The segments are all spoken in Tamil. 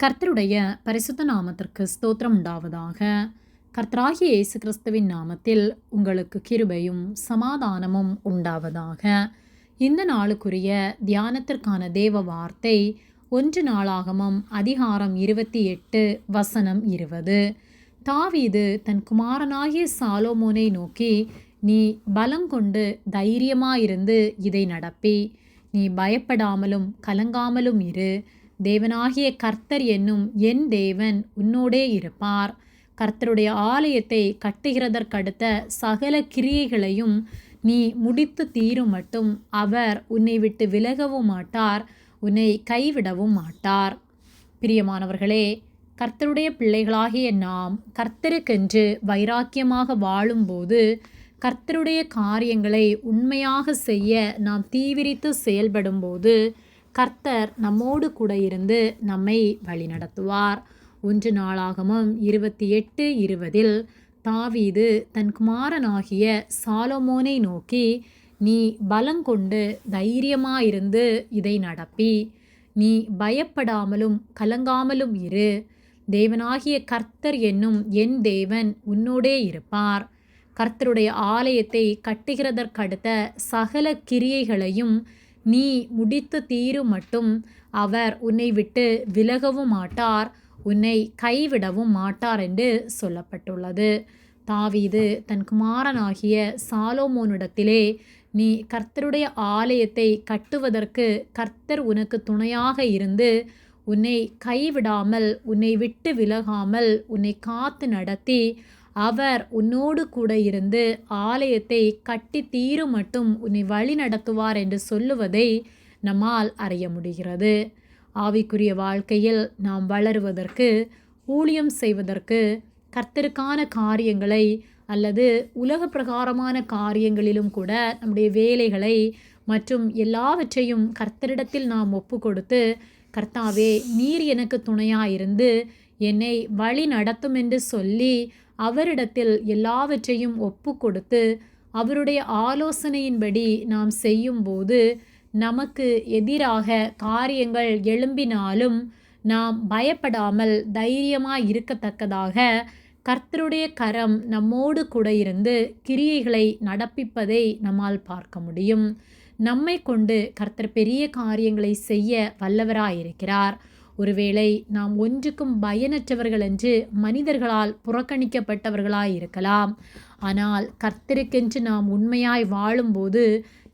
கர்த்தருடைய பரிசுத்த நாமத்திற்கு ஸ்தோத்திரம் உண்டாவதாக. கர்த்தராகிய இயேசு கிறிஸ்துவின் நாமத்தில் உங்களுக்கு கிருபையும் சமாதானமும் உண்டாவதாக. இந்த நாளுக்குரிய தியானத்திற்கான தேவ வார்த்தை 1 நாளாகமம் அதிகாரம் 28 வசனம் 20. தாவீது தன் குமாரனாகிய சாலோமோனை நோக்கி, நீ பலங்கொண்டு தைரியமாயிருந்து இதை நடப்பி, நீ பயப்படாமலும் கலங்காமலும் இரு. தேவனாகிய கர்த்தர் என்னும் என் தேவன் உன்னோடே இருப்பார். கர்த்தருடைய ஆலயத்தை கட்டுகிறதற்கடுத்த சகல கிரியைகளையும் நீ முடித்து தீரும் மட்டும் அவர் உன்னை விட்டு விலகவும் மாட்டார், உன்னை கைவிடவும் மாட்டார். பிரியமானவர்களே, கர்த்தருடைய பிள்ளைகளாகிய நாம் கர்த்தருக்கென்று வைராக்கியமாக வாழும்போது, கர்த்தருடைய காரியங்களை உண்மையாக செய்ய நாம் தீவிரித்து செயல்படும்போது, கர்த்தர் நம்மோடு கூட இருந்து நம்மை வழிநடத்துவார். 1 நாளாகமம் 28:20 தாவீது தன் குமாரனாகிய சாலோமோனை நோக்கி, நீ பலங்கொண்டு தைரியமாயிருந்து இதை நடப்பி, நீ பயப்படாமலும் கலங்காமலும் இரு. தேவனாகிய கர்த்தர் என்னும் என் தேவன் உன்னோடே இருப்பார். கர்த்தருடைய ஆலயத்தை கட்டுகிறதற்கடுத்த சகல கிரியைகளையும் நீ முடித்து தீரும் மட்டும் அவர் உன்னை விட்டு விலகவும் மாட்டார், உன்னை கைவிடவும் மாட்டார் என்று சொல்லப்பட்டுள்ளது. தாவீது தன் குமாரனாகிய சாலோமோனிடத்திலே, நீ கர்த்தருடைய ஆலயத்தை கட்டுவதற்கு கர்த்தர் உனக்கு துணையாக இருந்து உன்னை கைவிடாமல், உன்னை விட்டு விலகாமல், உன்னை காத்து நடத்தி அவர் உன்னோடு கூட இருந்து ஆலயத்தை கட்டி தீரும் மட்டும் உன்னை வழி நடத்துவார் என்று சொல்லுவதை நம்மால் அறிய முடிகிறது. ஆவிக்குரிய வாழ்க்கையில் நாம் வளருவதற்கு, ஊழியம் செய்வதற்கு, கர்த்தருக்கான காரியங்களை அல்லது உலக பிரகாரமான காரியங்களிலும் கூட நம்முடைய வேலைகளை மற்றும் எல்லாவற்றையும் கர்த்தரிடத்தில் நாம் ஒப்பு கொடுத்து, கர்த்தாவே நீர் எனக்கு துணையாயிருந்து என்னை வழி நடத்தும் என்று சொல்லி அவரிடத்தில் எல்லாவற்றையும் ஒப்பு கொடுத்து அவருடைய ஆலோசனையின்படி நாம் செய்யும்போது, நமக்கு எதிராக காரியங்கள் எழும்பினாலும் நாம் பயப்படாமல் தைரியமாய் இருக்கத்தக்கதாக கர்த்தருடைய கரம் நம்மோடு கூட இருந்து கிரியைகளை நடப்பிப்பதை நம்மால் பார்க்க முடியும். நம்மை கொண்டு கர்த்தர் பெரிய காரியங்களை செய்ய வல்லவராயிருக்கிறார். ஒருவேளை நாம் ஒன்றுக்கும் பயனற்றவர்கள் என்று மனிதர்களால் புறக்கணிக்கப்பட்டவர்களாய் இருக்கலாம். ஆனால் கர்த்தருக்கென்று நாம் உண்மையாய் வாழும்போது,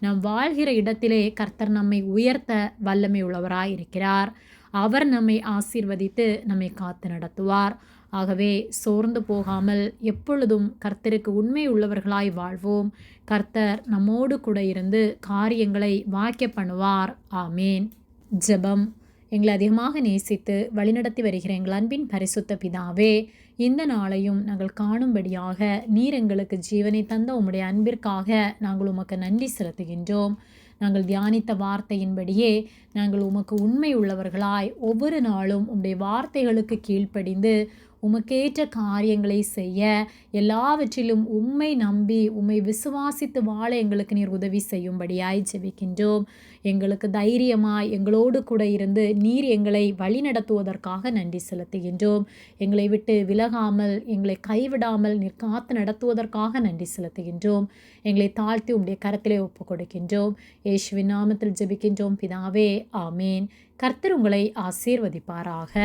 நாம் வாழ்கிற இடத்திலே கர்த்தர் நம்மை உயர்த்த வல்லமை உள்ளவராய் இருக்கிறார். அவர் நம்மை ஆசீர்வதித்து நம்மை காத்து நடத்துவார். ஆகவே சோர்ந்து போகாமல் எப்பொழுதும் கர்த்தருக்கு உண்மை உள்ளவர்களாய் வாழ்வோம். கர்த்தர் நம்மோடு கூட இருந்து காரியங்களை வாய்க்க பண்ணுவார். ஆமேன். ஜெபம். எங்களை அதிகமாக நேசித்து வழிநடத்தி வருகிற எங்கள் அன்பின் பரிசுத்த பிதாவே, இந்த நாளையும் நாங்கள் காணும்படியாக நீர் எங்களுக்கு ஜீவனை தந்த உம்முடைய அன்பிற்காக நாங்கள் உமக்கு நன்றி செலுத்துகின்றோம். நாங்கள் தியானித்த வார்த்தையின்படியே நாங்கள் உமக்கு உண்மை உள்ளவர்களாய் ஒவ்வொரு நாளும் உம்முடைய வார்த்தைகளுக்கு கீழ்ப்படிந்து உமக்கேற்ற காரியங்களை செய்ய, எல்லாவற்றிலும் உம்மை நம்பி உம்மை விசுவாசித்து வாழ எங்களுக்கு நீர் உதவி செய்யும்படியாய் ஜெபிக்கின்றோம். எங்களுக்கு தைரியமாய் எங்களோடு கூட இருந்து நீர் எங்களை வழிநடத்துவதற்காக நன்றி செலுத்துகின்றோம். எங்களை விட்டு விலகாமல், எங்களை கைவிடாமல் நீர் காத்து நடத்துவதற்காக நன்றி செலுத்துகின்றோம். எங்களை தாழ்த்தி உம்முடைய கரத்திலே ஒப்பு கொடுக்கின்றோம். இயேசுவின் நாமத்தில் ஜெபிக்கின்றோம் பிதாவே. ஆமேன். கர்த்தர் உங்களை ஆசீர்வதிப்பாராக.